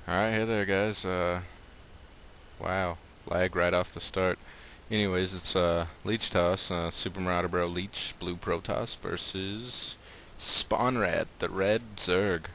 Alright, hey there guys. Wow, lag right off the start. Anyways, it's Leech Toss, Super Marauder Bro Leech, Blue Protoss versus Sponrad, the Red Zerg.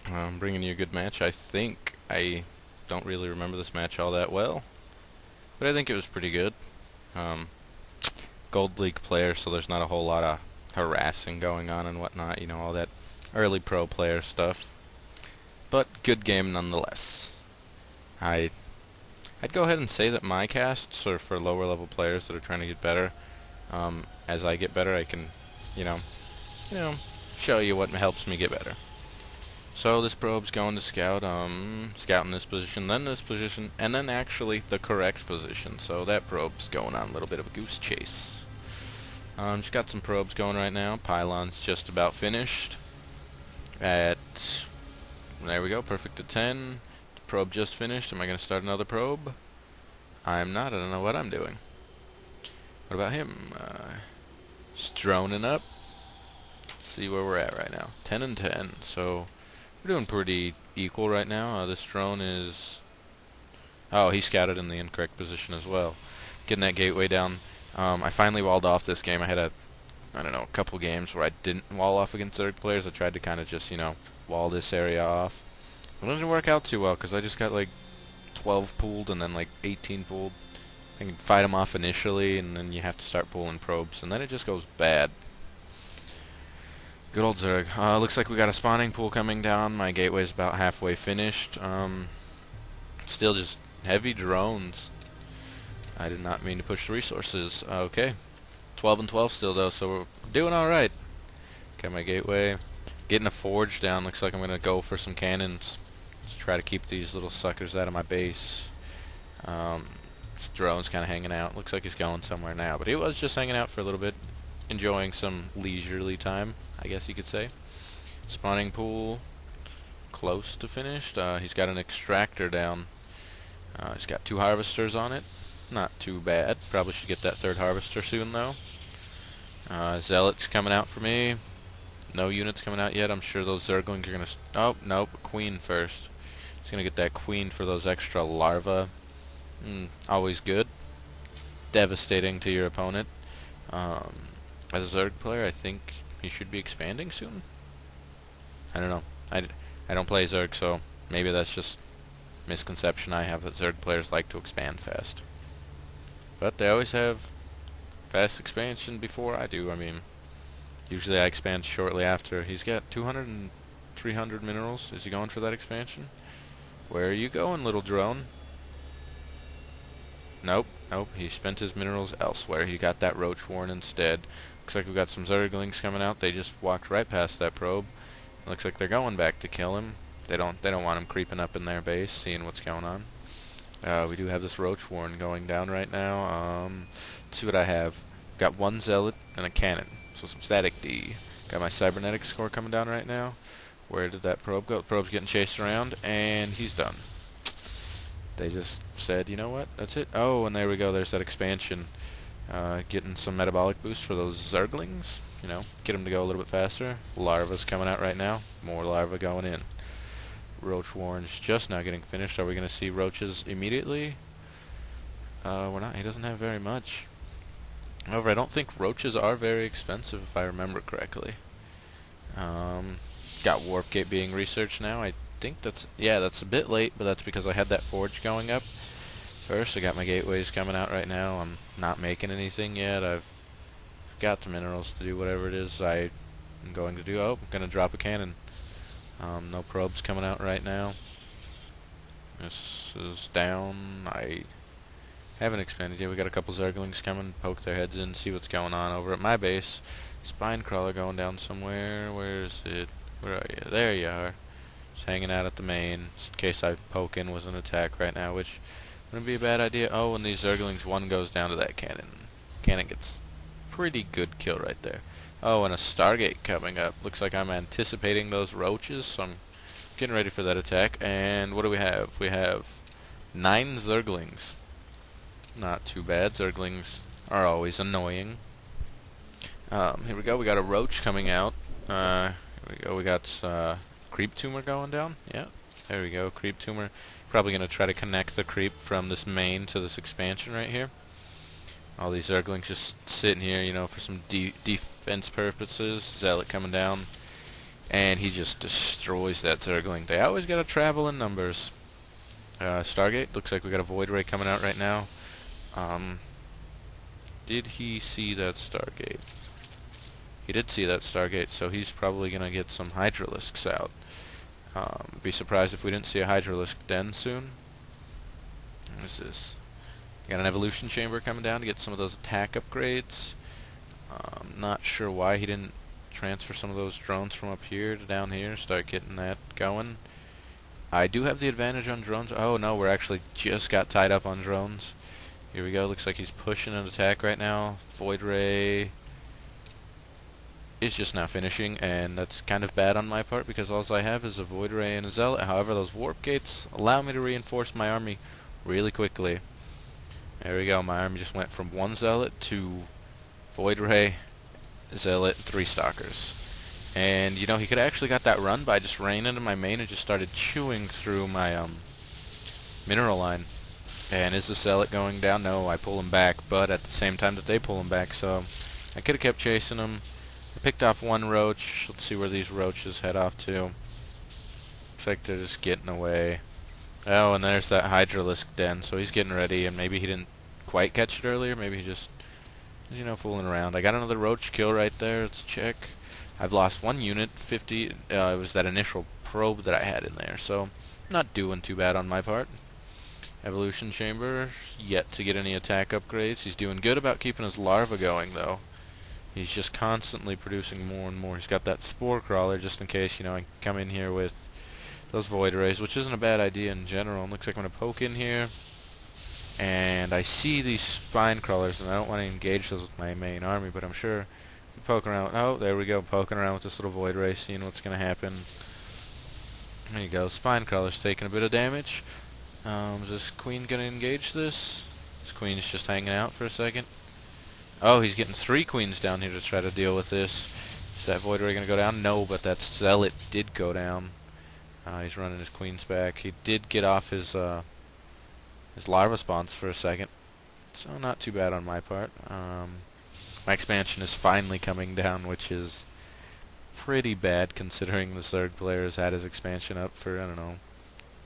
I'm bringing you a good match. I think I don't really remember this match all that well, but I think it was pretty good. Um, Gold League player, so there's not a whole lot of harassing going on and whatnot, you know, all that early pro player stuff. But good game nonetheless. I I'd go ahead and say that my casts are for lower level players that are trying to get better. As I get better, I can, you know, you know, show you what helps me get better. So this probe's going to scout, scout in this position, then this position, and then actually the correct position. So that probe's going on a little bit of a goose chase. Just got some probes going right now. Pylon's just about finished. There we go, perfect at 10. Probe just finished. Am I going to start another probe? I'm not. I don't know what I'm doing. What about him? Just droning up. Let's see where we're at right now. 10 and 10. So we're doing pretty equal right now. This drone is... Oh, he scouted in the incorrect position as well. Getting that gateway down. I finally walled off this game. I had I don't know, a couple games where I didn't wall off against Zerg players. I tried to kind of just, wall this area off. It didn't work out too well because I just got like 12 pooled and then like 18 pooled. I can fight them off initially and then you have to start pulling probes and then it just goes bad. Good old Zerg. Looks like we got a spawning pool coming down. My gateway's about halfway finished. Still just heavy drones. I did not mean to push the resources. Okay. 12 and 12 still though, so we're doing alright. Got my gateway. Getting a forge down. Looks like I'm going to go for some cannons. Just try to keep these little suckers out of my base. This drone's kind of hanging out. Looks like he's going somewhere now, but he was just hanging out for a little bit, enjoying some leisurely time, I guess you could say. Spawning pool, close to finished. He's got an extractor down. He's got 2 harvesters on it. Not too bad. Probably should get that 3rd harvester soon, though. Zealot's coming out for me. No units coming out yet. I'm sure those Zerglings are going to... Oh, nope. Queen first. He's going to get that queen for those extra larvae. Always good. Devastating to your opponent. As a Zerg player, I think he should be expanding soon. I don't know. I don't play Zerg, so maybe that's just misconception I have that Zerg players like to expand fast. But they always have fast expansion before I do. I mean, usually I expand shortly after. He's got 200 and 300 minerals. Is he going for that expansion? Where are you going, little drone? Nope, nope. He spent his minerals elsewhere. He got that roach warren instead. Looks like we've got some Zerglings coming out. They just walked right past that probe. Looks like they're going back to kill him. They don't want him creeping up in their base, seeing what's going on. We do have this roach warren going down right now. Let's see what I have. Got 1 zealot and a cannon. So some static D. Got my cybernetic score coming down right now. Where did that probe go? The probe's getting chased around, and he's done. They just said, you know what, that's it. Oh, and there we go. There's that expansion. Getting some metabolic boost for those Zerglings. You know, get them to go a little bit faster. Larva's coming out right now. More larvae going in. Roach warren's just now getting finished. Are we going to see roaches immediately? We're not. He doesn't have very much. However, I don't think roaches are very expensive if I remember correctly. Got warp gate being researched now. I think that's a bit late, but that's because I had that forge going up first. I got my gateways coming out right now. I'm not making anything yet. I've got the minerals to do whatever it is I'm going to do. Oh, I'm going to drop a cannon. No probes coming out right now. This is down. I haven't expanded yet. We got a couple Zerglings coming, poke their heads in, see what's going on over at my base. Spine crawler going down somewhere. Where is it? Where are you? There you are. Just hanging out at the main, just in case I poke in with an attack right now, which wouldn't be a bad idea. Oh, and these Zerglings, one goes down to that cannon. Cannon gets pretty good kill right there. Oh, and a Stargate coming up. Looks like I'm anticipating those roaches, so I'm getting ready for that attack. And what do we have? We have 9 Zerglings. Not too bad. Zerglings are always annoying. Here we go. We got a roach coming out. Here we go. We got creep tumor going down. Yeah. There we go, creep tumor. Probably going to try to connect the creep from this main to this expansion right here. All these Zerglings just sitting here, you know, for some defense purposes. Zealot coming down, and he just destroys that Zergling. They always got to travel in numbers. Stargate, looks like we got a Void Ray coming out right now. Did he see that Stargate? He did see that Stargate, so he's probably going to get some Hydralisks out. Be surprised if we didn't see a Hydralisk den soon. What is this? Got an Evolution Chamber coming down to get some of those attack upgrades. Not sure why he didn't transfer some of those drones from up here to down here, start getting that going. I do have the advantage on drones. Oh no, we're actually just got tied up on drones. Here we go, looks like he's pushing an attack right now. Void Ray is just now finishing, and that's kind of bad on my part because all I have is a Void Ray and a Zealot. However, those Warp Gates allow me to reinforce my army really quickly. There we go, my army just went from 1 Zealot to Void Ray, Zealot, 3 Stalkers. And, you know, he could have actually got that run by just ran into my main and just started chewing through my mineral line. And is the Zealot going down? No, I pull him back, but at the same time that they pull him back, so I could have kept chasing him. I picked off 1 roach. Let's see where these roaches head off to. Looks like they're just getting away. Oh, and there's that Hydralisk den, so he's getting ready, and maybe he didn't quite catch it earlier. Maybe he just, you know, fooling around. I got another roach kill right there. Let's check. I've lost 1 unit, 50. It was that initial probe that I had in there, so not doing too bad on my part. Evolution Chamber, yet to get any attack upgrades. He's doing good about keeping his larva going, though. He's just constantly producing more and more. He's got that Spore Crawler just in case, you know, I come in here with those Void Rays, which isn't a bad idea in general. And looks like I'm going to poke in here. And I see these Spine Crawlers, and I don't want to engage those with my main army, but I'm sure I'm poking around. Oh, there we go, poking around with this little Void Ray, seeing what's going to happen. There you go, Spine Crawler's taking a bit of damage. Is this Queen going to engage this? This Queen's just hanging out for a second. Oh, he's getting 3 Queens down here to try to deal with this. Is that Void Ray going to go down? No, but that Zealot did go down. He's running his Queens back. He did get off his larva spawns for a second, so not too bad on my part. My expansion is finally coming down, which is pretty bad considering the Zerg player has had his expansion up for, I don't know,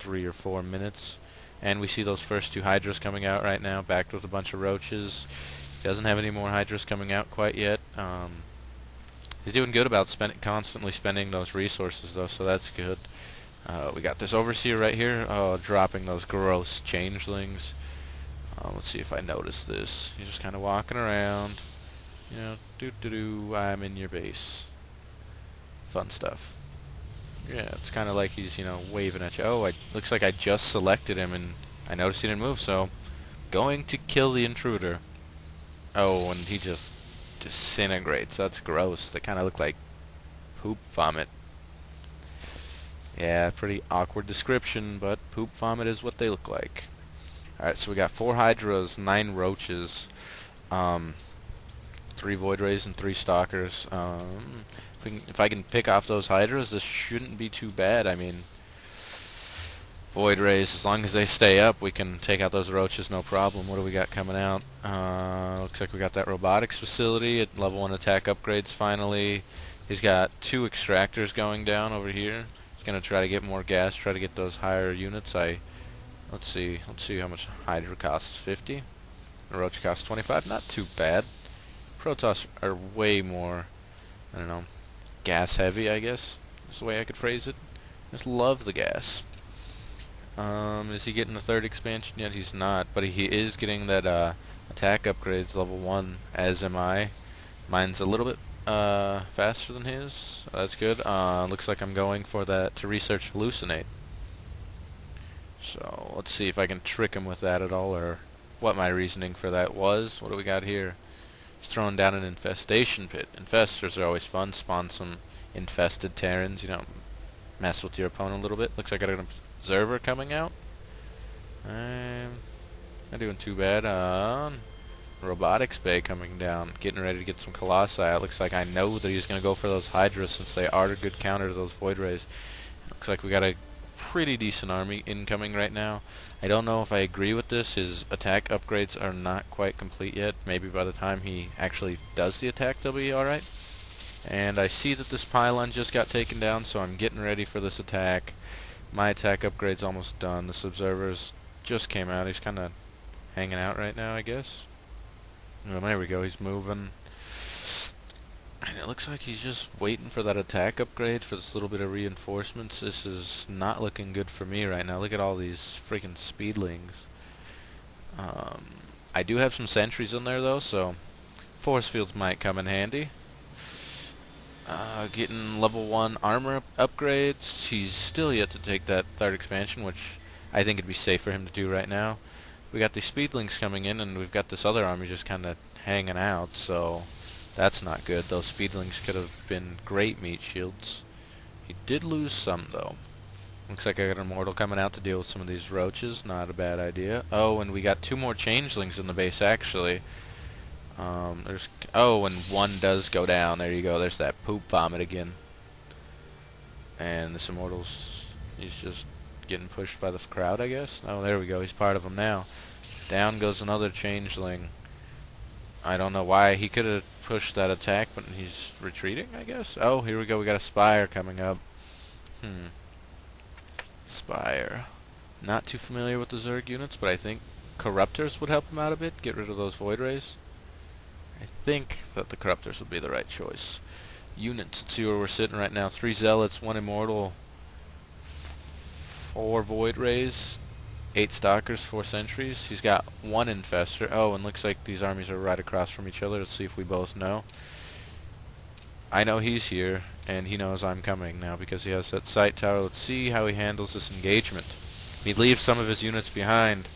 3 or 4 minutes. And we see those first 2 Hydras coming out right now, backed with a bunch of roaches. He doesn't have any more Hydras coming out quite yet. He's doing good about constantly spending those resources, though, so that's good. We got this Overseer right here, dropping those gross changelings. Let's see if I notice this. He's just kind of walking around. You know, doo-doo-doo, I'm in your base. Fun stuff. Yeah, it's kind of like he's, you know, waving at you. Oh, looks like I just selected him, and I noticed he didn't move, so going to kill the intruder. Oh, and he just disintegrates. That's gross. They kind of look like poop vomit. Yeah, pretty awkward description, but poop vomit is what they look like. Alright, so we got 4 Hydras, 9 Roaches, 3 Void Rays, and 3 Stalkers. If I can pick off those Hydras, this shouldn't be too bad. I mean, Void Rays, as long as they stay up, we can take out those Roaches, no problem. What do we got coming out? Looks like we got that Robotics Facility at level 1 attack upgrades finally. He's got 2 Extractors going down over here. He's going to try to get more gas, try to get those higher units. Let's see how much Hydra costs. 50. The Roach costs 25. Not too bad. Protoss are way more, I don't know, gas heavy, I guess is the way I could phrase it. Just love the gas. Is he getting the 3rd expansion yet? He's not, but he is getting that attack upgrades level 1, as am I. Mine's a little bit faster than his. That's good. Looks like I'm going for that to research hallucinate. So let's see if I can trick him with that at all, or what my reasoning for that was. What do we got here? He's throwing down an infestation pit. Infestors are always fun. Spawn some infested Terrans, you know, mess with your opponent a little bit. Looks like I got an observer coming out. Not doing too bad. Robotics Bay coming down, getting ready to get some Colossi. It looks like I know that he's going to go for those Hydras since they are a good counter to those Void Rays. Looks like we got a pretty decent army incoming right now. I don't know if I agree with this. His attack upgrades are not quite complete yet. Maybe by the time he actually does the attack, they'll be alright. And I see that this pylon just got taken down, so I'm getting ready for this attack. My attack upgrade's almost done. This observer's just came out. He's kind of hanging out right now, I guess. Well, there we go. He's moving. And it looks like he's just waiting for that attack upgrade for this little bit of reinforcements. This is not looking good for me right now. Look at all these freaking speedlings. I do have some sentries in there though, so force fields might come in handy. Getting level 1 armor upgrades. He's still yet to take that 3rd expansion, which I think it'd be safe for him to do right now. We got these speedlings coming in, and we've got this other army just kind of hanging out, so that's not good. Those speedlings could have been great meat shields. He did lose some, though. Looks like I got an immortal coming out to deal with some of these roaches. Not a bad idea. Oh, and we got 2 more changelings in the base, actually. And one does go down. There you go. There's that poop vomit again. And this immortal's, he's just getting pushed by the crowd, I guess. Oh, there we go. He's part of them now. Down goes another changeling. I don't know why he could have pushed that attack, but he's retreating, I guess. Oh, here we go. We got a Spire coming up. Spire. Not too familiar with the Zerg units, but I think Corruptors would help him out a bit. Get rid of those Void Rays. I think that the Corruptors would be the right choice. Units. Let's see where we're sitting right now. 3 Zealots, 1 Immortal, 4 Void Rays, 8 Stalkers, 4 Sentries. He's got 1 Infestor. Oh, and looks like these armies are right across from each other. Let's see if we both know. I know he's here, and he knows I'm coming now because he has that sight tower. Let's see how he handles this engagement. He leaves some of his units behind,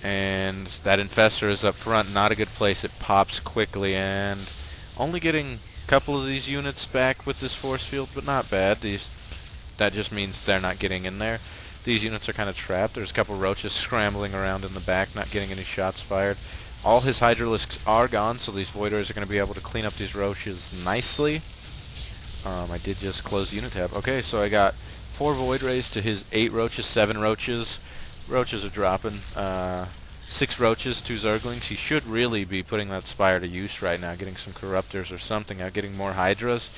and that Infestor is up front. Not a good place. It pops quickly, and only getting a couple of these units back with this force field, but not bad. That just means they're not getting in there. These units are kind of trapped. There's a couple roaches scrambling around in the back, not getting any shots fired. All his Hydralisks are gone, so these Voiders are going to be able to clean up these roaches nicely. I did just close the unit tab. Okay, so I got 4 Void Rays to his 8 roaches, 7 roaches. Roaches are dropping. 6 roaches, 2 Zerglings. He should really be putting that Spire to use right now, getting some Corruptors or something out, getting more Hydras.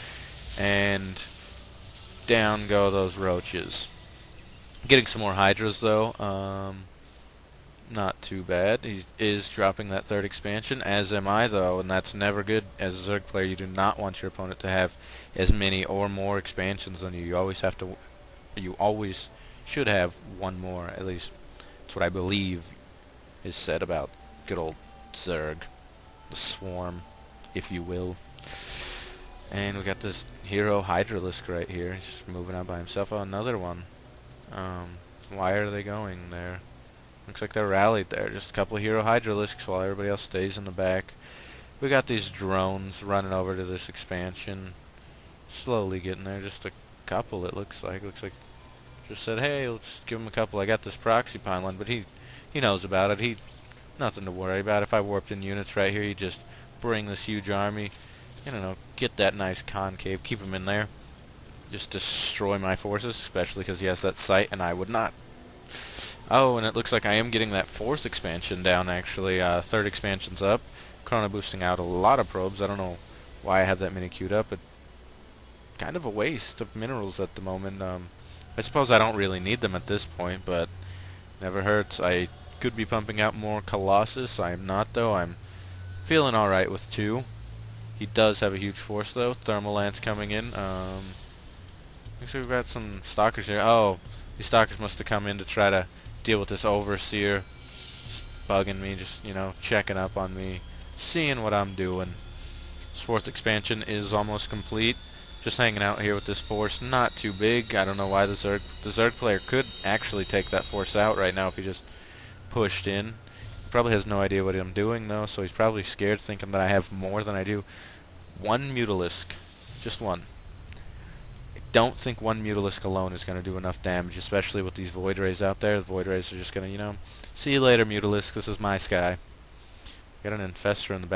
And down go those roaches. Getting some more Hydras, though. Not too bad. He is dropping that 3rd expansion, as am I, though, and that's never good. As a Zerg player, you do not want your opponent to have as many or more expansions than you. You always should have 1 more, at least. That's what I believe is said about good old Zerg. The Swarm, if you will. And we got this hero Hydralisk right here. He's moving out by himself. Oh, another one. Why are they going there? Looks like they're rallied there. Just a couple of hero Hydralisks while everybody else stays in the back. We got these drones running over to this expansion. Slowly getting there. Just a couple, it looks like. Looks like just said, hey, let's give him a couple. I got this proxy pylon, but he knows about it. Nothing to worry about. If I warped in units right here, he'd just bring this huge army. I don't know, get that nice concave, keep him in there. Just destroy my forces, especially because he has that sight, and I would not. Oh, and it looks like I am getting that 4th expansion down, actually. 3rd expansion's up. Chrono boosting out a lot of probes. I don't know why I have that many queued up, but kind of a waste of minerals at the moment. I suppose I don't really need them at this point, but never hurts. I could be pumping out more Colossus. I am not, though. I'm feeling alright with 2. He does have a huge force, though. Thermal Lance coming in. Looks like we've got some Stalkers here. Oh, these Stalkers must have come in to try to deal with this Overseer. Just bugging me, just, checking up on me, seeing what I'm doing. This 4th expansion is almost complete. Just hanging out here with this force. Not too big. I don't know why the Zerg player could actually take that force out right now if he just pushed in. He probably has no idea what I'm doing, though, so he's probably scared, thinking that I have more than I do. 1 Mutalisk. Just 1. I don't think 1 Mutalisk alone is going to do enough damage, especially with these Void Rays out there. The Void Rays are just going to, see you later, Mutalisk. This is my sky. Got an Infestor in the back.